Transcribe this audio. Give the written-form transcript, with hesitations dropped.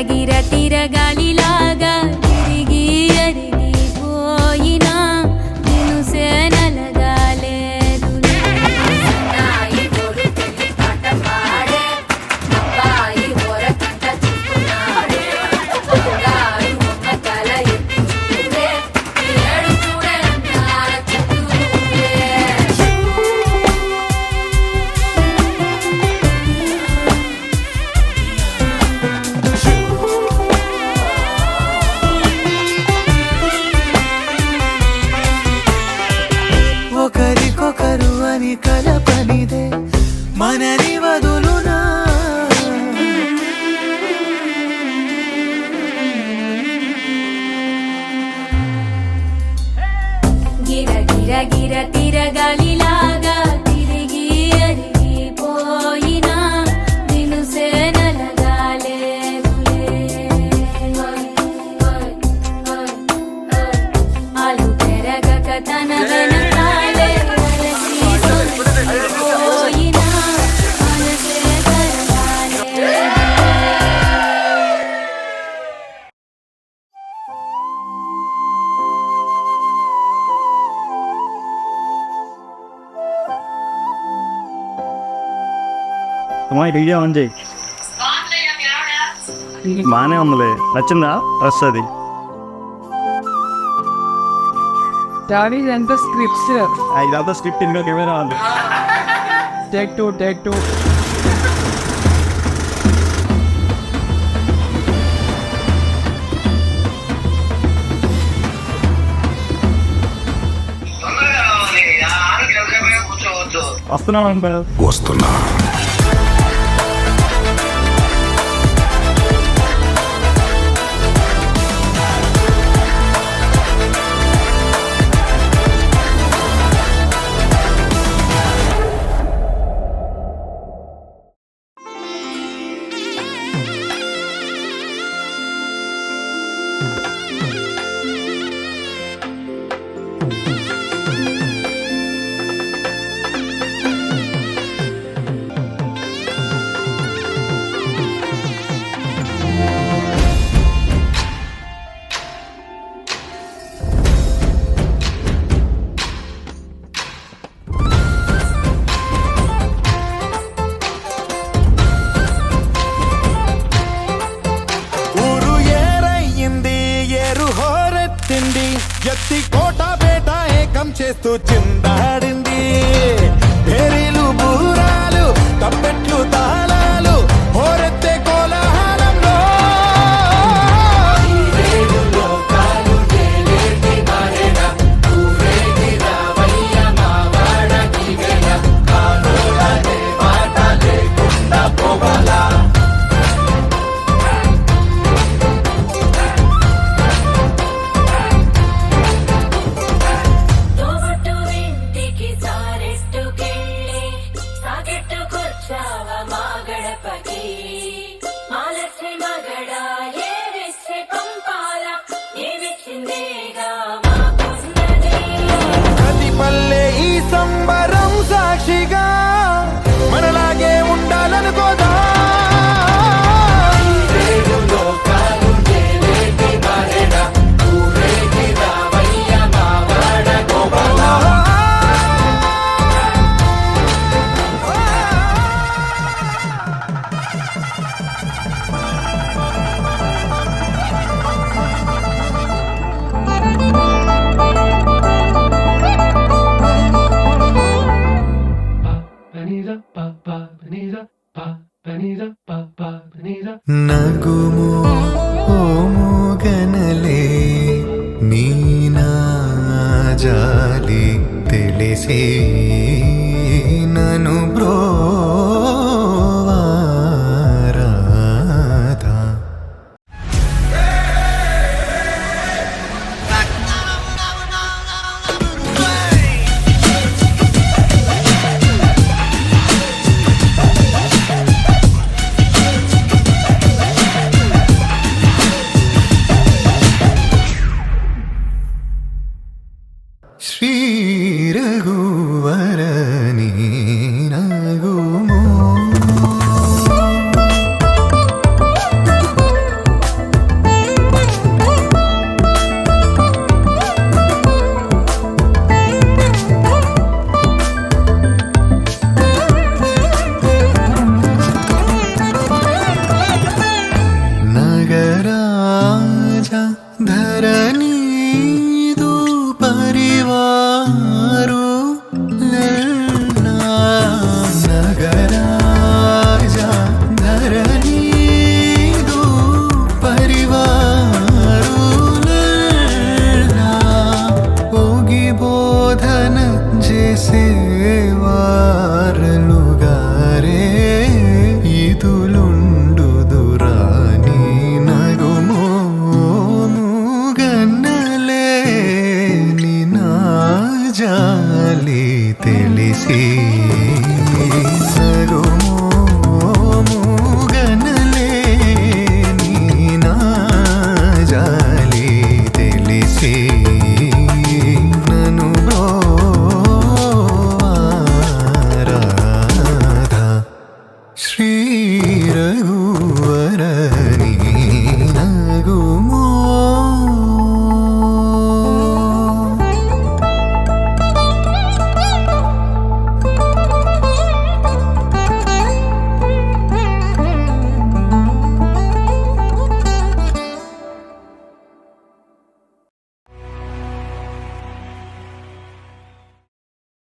గిర తిరగాలిలాగా తిరిగి అరిగిపోయినా నిన్ను సేనలగాలేదు. ఒకరికొకరు అని కలపనిదే మనని వదులునా. గిర గిర గిర తిరగాలిలాగా తిరిగి అరిగిపోయినా నిన్ను సేనలగాలేదులే. అలు పెరగక తన వెనకాలే అలసి సొలసిపోయినా మనసే కరగాలే. అమ్మా వీడియో ఆన్ చేయి. బాగానే ఉందిలే. నచ్చిందా డ్రెస్? అది డాడీ ఎంత స్క్రిప్ట్స్. ఇదంతా స్క్రిప్ట్ ఇంకా కెమెరా ఉంది. టేక్ టూ వస్తున్నాను అంటారు. వస్తున్నా. ఎత్తి కోట బేట ఏకం చేస్తూ చిందాడింది. పేరీలు బూరాలు తప్పెట్లు తాళాలు హోరెత్తే కోలాహలంలో పల్లె ఈ సంబరం సాక్షిగా మనలాగే ఉండాలనుకోదా. నగుము ఓముగనలే నీనా జాలి తెలిసే నను బ్రోవారాధా. శ్రీ రఘువరని నగుమో జాలి తెలిసి